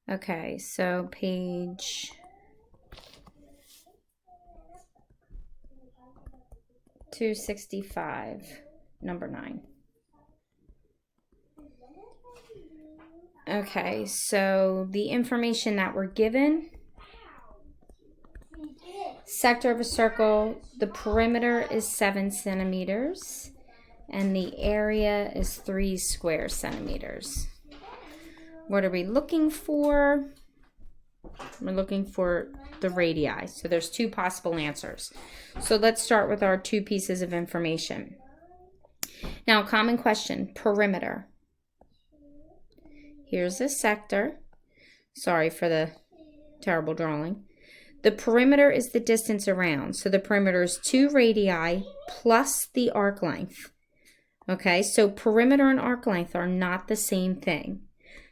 Okay, so page 265, number 9. Okay, so the information that we're given, sector of a circle, the perimeter is 7 centimeters, and the area is 3 square centimeters. What are we looking for? We're looking for the radii. So there's 2 possible answers. So let's start with our 2 pieces of information. Now, common question, perimeter. Here's a sector. Sorry for the terrible drawing. The perimeter is the distance around. So the perimeter is 2 radii plus the arc length. Okay, so perimeter and arc length are not the same thing.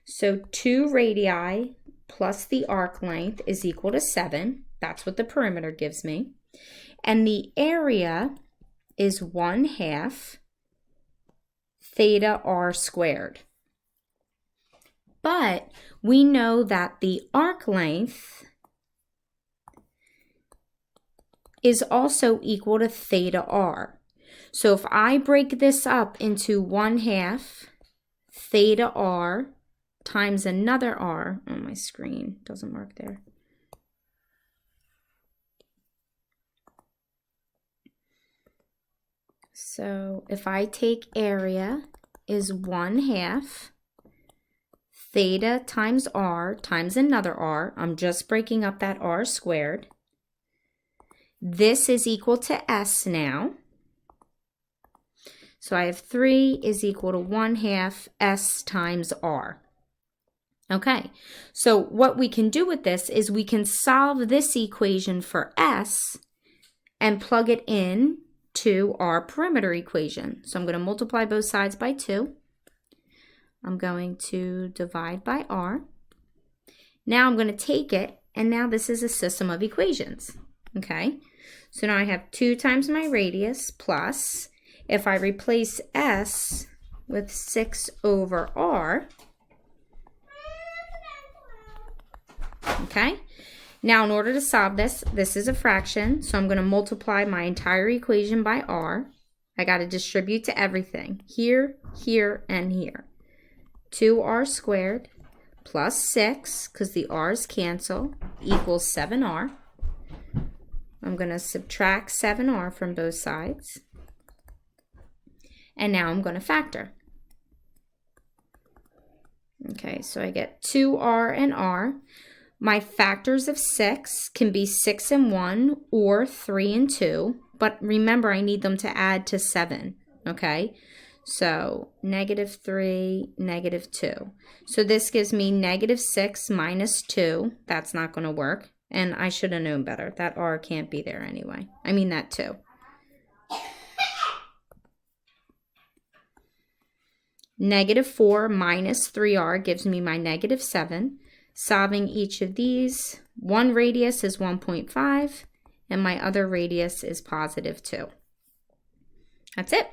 So 2 radii plus the arc length is equal to 7. That's what the perimeter gives me. And the area is 1/2 theta r squared. But we know that the arc length is also equal to theta r. So if I break this up into 1/2 theta r times another r, oh, my screen doesn't work there. So if I take area is 1/2 theta times r times another r, I'm just breaking up that r squared. This is equal to s now. So I have 3 is equal to 1/2 s times r. Okay, so what we can do with this is we can solve this equation for s and plug it in to our perimeter equation. So I'm going to multiply both sides by 2. I'm going to divide by r. Now I'm going to take it, and now this is a system of equations. Okay, so now I have 2 times my radius plus, if I replace s with 6 over r, okay, now in order to solve this, this is a fraction, so I'm going to multiply my entire equation by r. I got to distribute to everything, here, here, and here. 2r squared plus 6, because the r's cancel, equals 7r. I'm going to subtract 7r from both sides. And now I'm going to factor. Okay, so I get 2r and r. My factors of 6 can be 6 and 1 or 3 and 2. But remember, I need them to add to 7. Okay, so -3, -2. So this gives me -6 minus 2. That's not going to work. And I should have known better. That r can't be there anyway. I mean that 2. -4 minus 3r gives me my -7. Solving each of these, one radius is 1.5 and my other radius is +2. That's it.